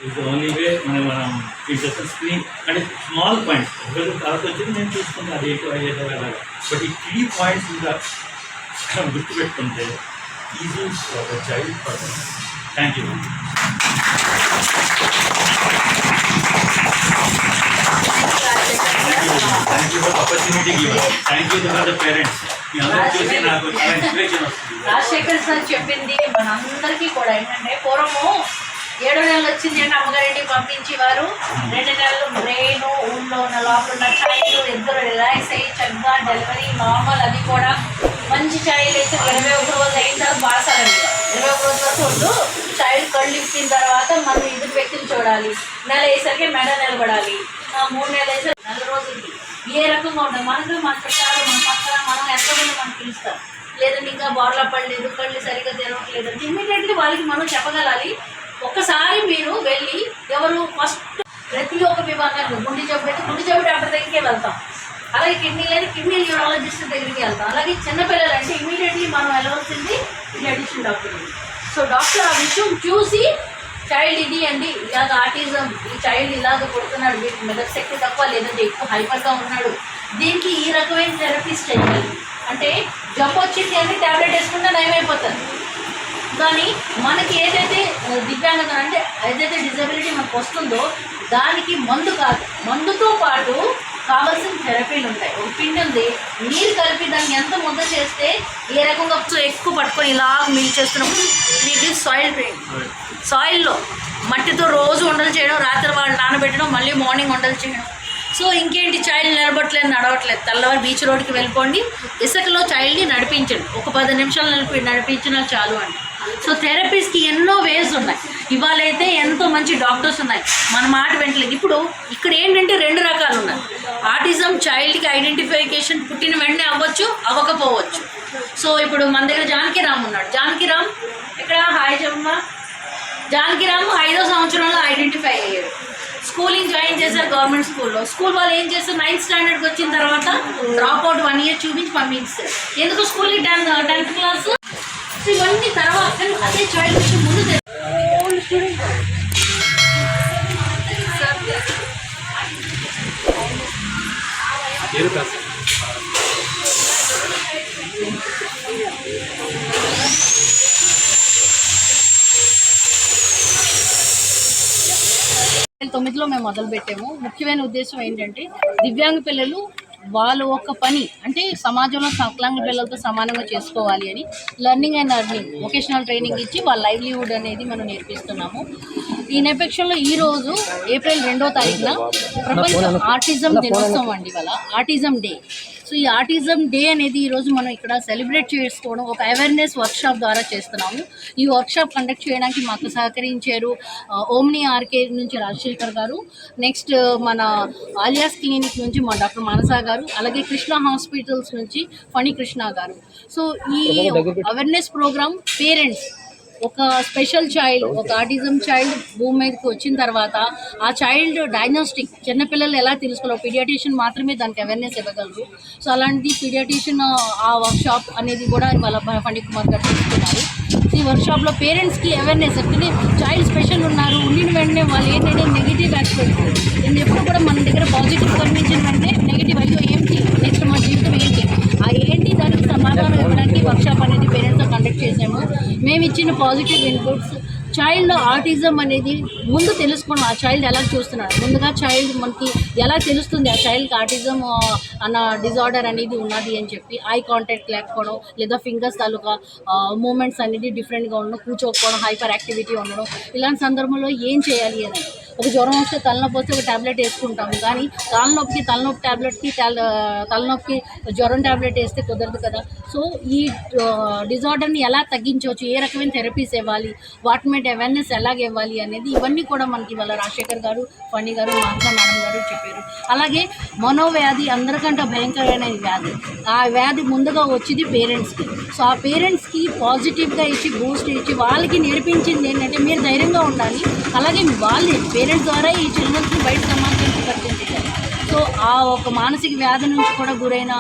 ఇది only way మనం teachers screen అంటే స్మాల్ పాయింట్స్ తర్వాత వచ్చింది నేను చూసుకుంటాను అది ఏంటో అయ్యేదో అలాగా. బట్ ఈ కీ పాయింట్స్ ఇంకా గుర్తుపెట్టుకుంటే easy for the child person. Thank you. Thank you for opportunity given. Thank you for the parents. మీ అందరూ చూసి నాకు చాలా ఇన్స్పిరేషన్ వస్తుంది. రాజశేఖర్ సార్ చెప్పింది మనందరికీ కూడా ఏంటంటే పూర్వము 7 నెలలు వచ్చింది అంటే అమ్మగారింటికి పంపించేవారు. 2 నెలలు బ్రెయిన్ ఊళ్ళో ఉన్న లోపల ఉన్న చైల్డ్ ఇద్దరు రిలాక్స్ అయ్యి చక్కగా డెలివరీ నార్మల్. అది కూడా మంచి చైల్డ్ అయితే 21 రోజు అయిన తర్వాత బాసాలండి. 21 రోజు వరకు ఉండు. చైల్డ్ కళ్ళు ఇప్పిన తర్వాత మనం ఇద్దరు వ్యక్తులు చూడాలి. నెల వేసరికి మెడ నిలబడాలి. 3 నెలలు వేసరికి 4 రోజులకి ఏ రకంగా ఉంటుంది మనకు మన చుట్టాలు మన పక్కన మనం ఎంతమంది మనకు పిలుస్తాం. లేదంటే ఇంకా బోర్లా పడలేదు, కళ్ళు సరిగ్గా తెరవట్లేదు అంటే ఇమ్మీడియట్లీ వాళ్ళకి మనం చెప్పగలాలి. ఒక్కసారి మీరు వెళ్ళి ఎవరు ఫస్ట్ ప్రతి ఒక్క విభాగాన్ని గుండె జబ్బు అయితే గుండె జబ్బు డాక్టర్ దగ్గరికే వెళ్తాం. అలాగే కిడ్నీ లేదా కిడ్నీ న్యూరాలజిస్ట్ దగ్గరికి వెళ్తాం. అలాగే చిన్నపిల్లలు అంటే ఇమీడియట్లీ మనం వెళ్ళవలసింది పీడియాట్రిషియన్ డాక్టర్. సో డాక్టర్ ఆ విషయం చూసి చైల్డ్ ఇది అండి ఇలాగ ఆటిజం, ఈ చైల్డ్ ఇలాగ కొడుతున్నాడు, వీటికి మెదడు శక్తి తక్కువ లేదంటే ఎక్కువ హైపర్గా ఉన్నాడు, దీనికి ఈ రకమైన థెరపీస్ చేయాలి అంటే జబ్బు వచ్చింది అంటే ట్యాబ్లెట్ వేసుకుంటే నయమైపోతుంది. కానీ మనకి ఏదైతే దివ్యాంగత అంటే ఏదైతే డిజబిలిటీ మనకు వస్తుందో దానికి మందు కాదు, మందుతో పాటు కావాల్సిన థెరపీలు ఉంటాయి. ఒక పిండి ఉంది, నీరు కలిపి దాన్ని ఎంత ముద్ద చేస్తే ఏ రకంగా ఎక్కువ పట్టుకొని ఇలా మిల్ చేస్తున్నప్పుడు మీకు సాయిల్ ట్రైన్, సాయిల్లో మట్టితో రోజు వంటలు చేయడం, రాత్రి వాళ్ళు నానబెట్టడం, మళ్ళీ మార్నింగ్ వంటలు చేయడం. సో ఇంకేంటి చైల్డ్ నిలబట్టలేదు, నడవట్లేదు, తెల్లవారు బీచ్ రోడ్కి వెళ్ళిపోండి, ఇసుకలో చైల్డ్ని నడిపించండి, ఒక 10 నిమిషాలు నడిపించినా చాలు అండి. సో థెరపీస్కి ఎన్నో వేస్ ఉన్నాయి. ఇవాళైతే ఎంతో మంచి డాక్టర్స్ ఉన్నాయి, మన మాట వెంటలేదు. ఇప్పుడు ఇక్కడ ఏంటంటే 2 రకాలు ఉన్నాయి. ఆటిజం చైల్డ్కి ఐడెంటిఫికేషన్ పుట్టిన వెంటనే అవ్వచ్చు, అవ్వకపోవచ్చు. సో ఇప్పుడు మన దగ్గర జానకిరామ్ ఉన్నాడు. జానకిరామ్ ఇక్కడ హాయ్ చెప్పమ్మ. జానకిరామ్ 5వ సంవత్సరంలో ఐడెంటిఫై అయ్యాడు. స్కూలింగ్ జాయిన్ చేశారు గవర్నమెంట్ స్కూల్లో. స్కూల్ వాళ్ళు ఏం చేస్తారు, 9th స్టాండర్డ్కి వచ్చిన తర్వాత డ్రాప్ అవుట్ 1 ఇయర్ చూపించి పంపించారు. ఎందుకు స్కూల్కి 10th క్లాస్ ఇవన్నీ తర్వాత అదే చైల్డ్ విషయం ముందు స్టూడెంట్ తొమ్మిదిలో మేము మొదలుపెట్టాము. ముఖ్యమైన ఉద్దేశం ఏంటంటే దివ్యాంగ పిల్లలు వాళ్ళు ఒక పని అంటే సమాజంలో వికలాంగ పిల్లలతో సమానంగా చేసుకోవాలి అని learning and earning vocational training ఇచ్చి వాళ్ళ లైవ్లీహుడ్ అనేది మనం నేర్పిస్తున్నాము. ఈ నేపథ్యంలో ఈరోజు ఏప్రిల్ 2వ తారీఖున ప్రపంచ ఆటిజం దినోత్సవం అండి. ఇవాళ ఆటిజం డే. సో ఈ ఆటిజం డే అనేది ఈరోజు మనం ఇక్కడ సెలబ్రేట్ చేసుకోవడం ఒక అవేర్నెస్ వర్క్షాప్ ద్వారా చేస్తున్నాము. ఈ వర్క్షాప్ కండక్ట్ చేయడానికి మాకు సహకరించారు ఓమ్ని ఆర్కే నుంచి రాజశేఖర్ గారు, నెక్స్ట్ మన ఆలియాస్ క్లినిక్ నుంచి మా డాక్టర్ మానసా గారు, అలాగే కృష్ణ హాస్పిటల్స్ నుంచి ఫణి కృష్ణ గారు. సో ఈ అవేర్నెస్ ప్రోగ్రామ్ పేరెంట్స్ ఒక స్పెషల్ చైల్డ్, ఒక ఆటిజం చైల్డ్ భూమి మీదకి వచ్చిన తర్వాత ఆ చైల్డ్ డయాగ్నోస్టిక్ చిన్నపిల్లలు ఎలా తెలుసుకోవాలి, పీడియాట్రిషియన్ మాత్రమే దానికి అవేర్నెస్ ఇవ్వగలరు. సో అలాంటి పీడియాట్రిషియన్ ఆ వర్క్షాప్ అనేది కూడా వాళ్ళ పండిత్ కుమార్ గారు తీసుకున్నారు. ఈ వర్క్షాప్లో పేరెంట్స్కి అవేర్నెస్ అంటే చైల్డ్ స్పెషల్ ఉన్నారు, ఉండిన వెంటనే వాళ్ళు ఏంటంటే నెగిటివ్ ఆస్పెక్ట్, నేను ఎప్పుడు కూడా మన దగ్గర పాజిటివ్ కనిపించిన వెంటనే నెగిటివ్ అయ్యో ఏంటి నెక్స్ట్ మా జీవితం ఏంటి ఆ ఏంటి దానికి సమాధానం ఇవ్వడానికి వర్క్షాప్ అనేది పేరెంట్స్తో కండక్ట్ చేసాము. మేము ఇచ్చిన పాజిటివ్ ఇన్పుట్స్ చైల్డ్ ఆటిజం అనేది ముందు తెలుసుకోవడం, ఆ చైల్డ్ ఎలా చూస్తున్నారు, ముందుగా చైల్డ్ మనకి ఎలా తెలుస్తుంది ఆ చైల్డ్కి ఆటిజం అన్న డిజార్డర్ అనేది ఉన్నది అని చెప్పి ఐ కాంటాక్ట్ లేకపోవడం లేదా ఫింగర్స్ తాలూకా మూమెంట్స్ అనేది డిఫరెంట్గా ఉండడం, కూర్చోకపోవడం, హైపర్ యాక్టివిటీ ఉండడం, ఇలాంటి సందర్భంలో ఏం చేయాలి అని. ఒక జ్వరం వస్తే తలనొప్పి వస్తే ఒక ట్యాబ్లెట్ వేసుకుంటాము, కానీ తలనొప్పి ట్యాబ్లెట్కి తలనొప్పి జ్వరం ట్యాబ్లెట్ వేస్తే కుదరదు కదా. సో ఈ డిజార్డర్ని ఎలా తగ్గించవచ్చు, ఏ రకమైన థెరపీస్ ఇవ్వాలి, వాటి మీద అవేర్నెస్ ఎలాగ ఇవ్వాలి అనేది ఇవన్నీ కూడా మనకి వాళ్ళ రాజశేఖర్ గారు, ఫణి గారు, మానసా మేడం గారు చెప్పారు. అలాగే మనోవ్యాధి అందరికంటే భయంకరమైన వ్యాధి, ఆ వ్యాధి ముందుగా వచ్చింది పేరెంట్స్కి. సో ఆ పేరెంట్స్కి పాజిటివ్గా ఇచ్చి బూస్ట్ ఇచ్చి వాళ్ళకి నేర్పించింది ఏంటంటే మీరు ధైర్యంగా ఉండాలి, అలాగే వాళ్ళే పేరెంట్స్ ద్వారా ఈ చిల్డ్రన్స్ని బయట సమాజానికి పరిచయం చేయాలి. సో ఆ ఒక మానసిక వ్యాధి నుంచి కూడా గురైన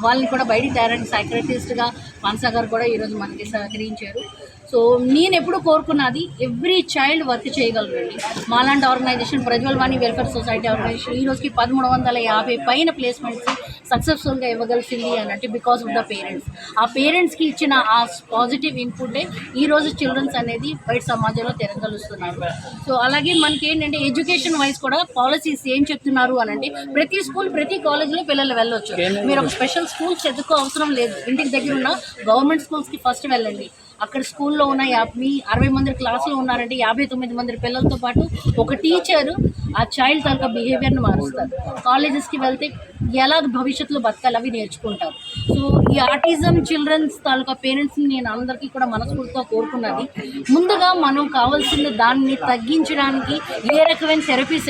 వాళ్ళని కూడా బయటికి తేరండి, సైక్రటిస్ట్గా మానస గారు కూడా ఈరోజు మనకి సహకరించారు. సో నేను ఎప్పుడు కోరుకున్నది ఎవ్రీ చైల్డ్ వర్క్ చేయగలరండి. మాలాంటి organisation Prajwal Vani welfare society organisation ఈ రోజుకి 1350 పైన ప్లేస్మెంట్స్ సక్సెస్ఫుల్గా ఇవ్వగలిసింది అని అంటే బికాస్ ఆఫ్ ద పేరెంట్స్. ఆ పేరెంట్స్కి ఇచ్చిన ఆ పాజిటివ్ ఇన్పుటే ఈరోజు చిల్డ్రన్స్ అనేది బయట సమాజంలో తిరగలుస్తున్నారు. సో అలాగే మనకి ఏంటంటే ఎడ్యుకేషన్ వైజ్ కూడా పాలసీస్ ఏం చెప్తున్నారు అని అంటే ప్రతి స్కూల్ ప్రతి కాలేజ్లో పిల్లలు వెళ్ళొచ్చు. మీరు ఒక స్పెషల్ స్కూల్స్ ఎదుకో అవసరం లేదు. ఇంటికి దగ్గర ఉన్న గవర్నమెంట్ స్కూల్స్కి ఫస్ట్ వెళ్ళండి. అక్కడ స్కూల్లో ఉన్న 60 మంది క్లాసులో ఉన్నారంటే 59 మంది పిల్లలతో పాటు ఒక టీచరు ఆ చైల్డ్ తాలూకా బిహేవియర్ని మారుస్తారు. కాలేజెస్కి వెళ్తే ఎలా భవిష్యత్తులో బతకాలి అవి నేర్చుకుంటారు. సో ఈ ఆటిజం చిల్డ్రన్స్ తాలూకా పేరెంట్స్ని నేను అందరికీ కూడా మనస్ఫూర్తిగా కోరుకున్నది, ముందుగా మనం కావాల్సిన దాన్ని తగ్గించడానికి ఏ రకమైన థెరపీస్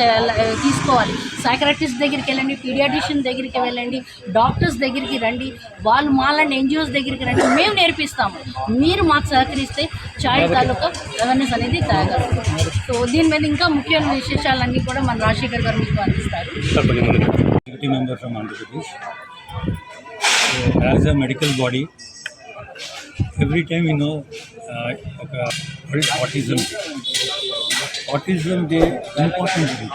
తీసుకోవాలి. సైకాట్రిస్ట్ దగ్గరికి వెళ్ళండి, పీడియాట్రిషియన్ దగ్గరికి వెళ్ళండి, డాక్టర్స్ దగ్గరికి రండి, వాళ్ళు మాలాంటి ఎన్జిఓస్ దగ్గరికి రండి, మేము నేర్పిస్తాము. మీరు మాకు సహకరిస్తే చైల్డ్ తాలూకా అవేర్నెస్ అనేది తేగలరు. సో దీని మీద ఇంకా ముఖ్యమైన విశేషాలన్నీ కూడా మన రాజశేఖర్ గారు మీకు అందిస్తారు. Executive member from Andhra Pradesh. So, as a medical body, every time we know autism day important day.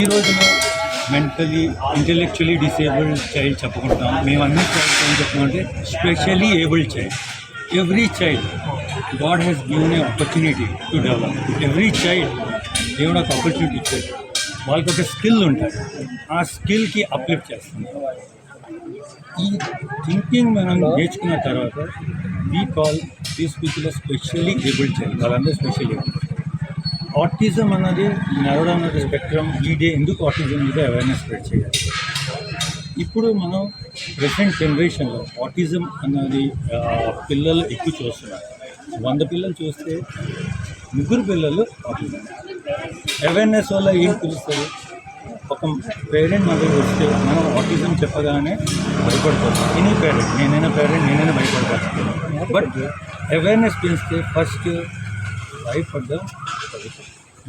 ఈ రోజున మెంటలీ ఇంటెలెక్చువల్లీ డిసేబుల్డ్ చైల్డ్ చెప్పుకుంటాం. మేము అన్ని చైల్డ్స్ ఏం చెప్తున్నామంటే specially abled child. Every child god has given a opportunity to develop. Every child దేవుడు ఒక opportunity ఇచ్చాడు. వాళ్ళకి ఒక స్కిల్ ఉంటుంది, ఆ స్కిల్కి అప్లిఫ్ట్ చేస్తుంది. ఈ థింకింగ్ మనం నేర్చుకున్న తర్వాత we call these people specially abled child. వాళ్ళందరూ స్పెషల్ ఏబుల్డ్. ఆటిజం అన్నది నడవడం అన్నది స్పెక్ట్రమ్. ఈ డే ఎందుకు ఆటిజం మీద అవేర్నెస్ స్ప్రెడ్ చేయాలి. ఇప్పుడు మనం ప్రెసెంట్ జనరేషన్లో ఆటిజం అన్నది పిల్లలు ఎక్కువ చూస్తున్నారు. 100 పిల్లలు చూస్తే 3 పిల్లలు ఆటిజం. అవేర్నెస్ వల్ల ఏం తెలుస్తుంది? ఒక పేరెంట్ మన దగ్గర వస్తే మనం ఆటిజం చెప్పగానే భయపడిపోతాం. ఎనీ పేరెంట్, నేనైనా భయపడిపోతాను. బట్ అవేర్నెస్ పెంచితే ఫస్ట్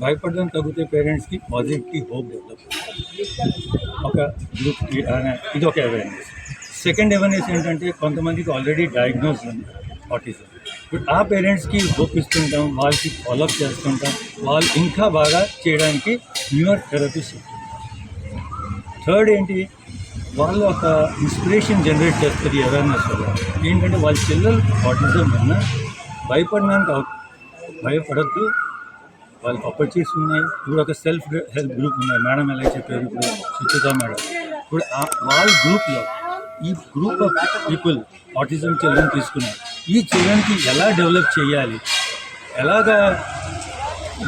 భయపడడం తగ్గితే పేరెంట్స్కి పాజిటివ్ హోప్ డెవలప్. ఒక గ్రూప్ ఇది ఒక అవేర్నెస్. సెకండ్ అవేర్నెస్ ఏంటంటే కొంతమందికి ఆల్రెడీ డయాగ్నోస్ ఉంది ఆటిజం. ఇప్పుడు ఆ పేరెంట్స్కి హోప్ ఇస్తుంటాం, వాళ్ళకి ఫాలోఅప్ చేస్తుంటాం, వాళ్ళు ఇంకా బాగా చేయడానికి న్యూయర్ థెరపీస్ ఇస్తుంటాం. థర్డ్ ఏంటి, వాళ్ళు ఒక ఇన్స్పిరేషన్ జనరేట్ చేస్తుంది అవేర్నెస్ వల్ల. ఏంటంటే వాళ్ళ పిల్లలు ఆటిజం వలన భయపడద్దు, వాళ్ళకి ఆపర్చునిటీస్ ఉన్నాయి. ఇప్పుడు ఒక సెల్ఫ్ హెల్ప్ గ్రూప్ ఉన్నాయి, మేడం ఎలా చెప్పారు ఇప్పుడు సుచిత మేడం. ఇప్పుడు వాళ్ళ గ్రూప్లో ఈ group of people autism children తీసుకున్నారు. ఈ చిల్డ్రన్కి ఎలా డెవలప్ చేయాలి, ఎలాగా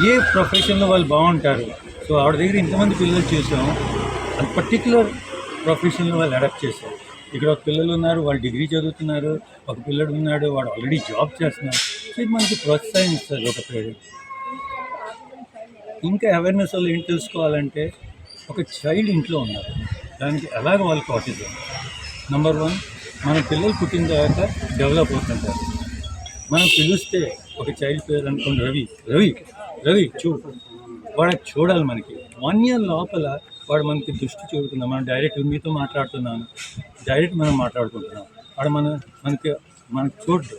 ఏ ప్రొఫెషన్లో వాళ్ళు బాగుంటారు. సో ఆవిడ దగ్గర ఇంతమంది పిల్లలు చేసాం, అది పర్టికులర్ ప్రొఫెషన్లో వాళ్ళు అడాప్ట్ చేశారు. ఇక్కడ ఒక పిల్లలు ఉన్నారు, వాళ్ళు డిగ్రీ చదువుతున్నారు, ఒక పిల్లడు ఉన్నాడు, వాడు ఆల్రెడీ జాబ్ చేస్తున్నారు. సో ఇది మనకి ప్రోత్సహిస్తారు ఒక పేరెంట్. ఇంకా అవేర్నెస్ వల్ల ఏం తెలుసుకోవాలంటే, ఒక చైల్డ్ ఇంట్లో ఉన్నారు, దానికి ఎలాగ వాళ్ళకి ఆటిజం. నెంబర్ 1, మన పిల్లలు పుట్టిన తర్వాత డెవలప్ అవుతుంటారు. మనం పిలిస్తే ఒక చైల్డ్ పేరు అనుకోండి రవి వాడికి చూడాలి. మనకి 1 year లోపల వాడు మనకి దృష్టి చూపుతున్నాం. మనం డైరెక్ట్ మీతో మాట్లాడుతున్నాను, మనం మాట్లాడుకుంటున్నాం. వాడు మనకి చూడదు.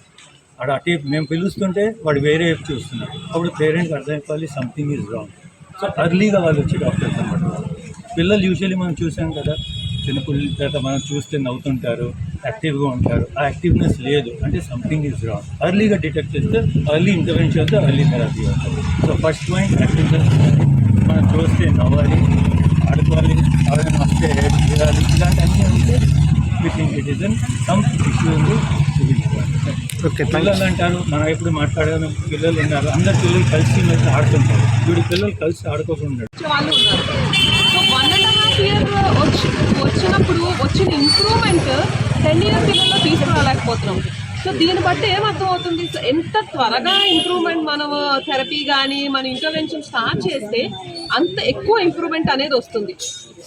వాడు అటే మేము పిలుస్తుంటే వాడు వేరే వైపు చూస్తున్నాడు. అప్పుడు పేరెంట్కి అర్థమైపోవాలి సంథింగ్ ఈజ్ రాంగ్. సో అర్లీగా వాళ్ళు వచ్చి డాక్టర్స్ అనమాట. పిల్లలు యూజువల్లీ మనం చూసాం కదా, చిన్నపిల్లల తర్వాత మనం చూస్తే నవ్వుతుంటారు, యాక్టివ్గా ఉంటారు. ఆ యాక్టివ్నెస్ లేదు అంటే సంథింగ్ ఈజ్ రాంగ్. అర్లీగా డిటెక్ట్ చేస్తే ఎర్లీ ఇంటర్వెన్షన్ అయితే ఎర్లీ థెరపీ అవుతుంది. So first point activeness. మనం చూస్తే నవ్వాలి, ఆడుకోవాలి, ఎవరైనా వస్తే చేయాలి, ఇలాంటి అన్నీ ఉంటే వితింగ్ సిటిజన్ సమ్ ఇష్యూ ఉంది చూపించుకోవాలి. పిల్లలు అంటారు, మనం ఎప్పుడు మాట్లాడాము, పిల్లలు ఉన్నారు, అందరు పిల్లలు కలిసి ఆడుతుంటారు. ఇప్పుడు పిల్లలు కలిసి ఆడుకోకుండా వాళ్ళు ఉన్నారు. సో 1.5 year వచ్చినప్పుడు వచ్చిన ఇంప్రూవ్మెంట్ 10 year పిల్లల్లో తీసుకురాలేకపోతున్నాం. సో దీన్ని బట్టి ఏమర్థం అవుతుంది, ఎంత త్వరగా ఇంప్రూవ్మెంట్ మనం థెరపీ కానీ మన ఇంటర్వెన్షన్ స్టార్ట్ చేస్తే అంత ఎక్కువ ఇంప్రూవ్మెంట్ అనేది వస్తుంది.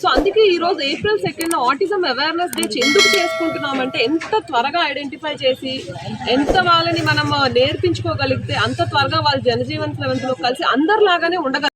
సో అందుకే ఈరోజు April 2nd autism awareness day ఎందుకు చేసుకుంటున్నామంటే, ఎంత త్వరగా ఐడెంటిఫై చేసి ఎంత వాళ్ళని మనం నేర్పించుకోగలిగితే అంత త్వరగా వాళ్ళ జనజీవన స్రవంతిలో కలిసి అందరిలాగానే ఉండగలుగుతారు.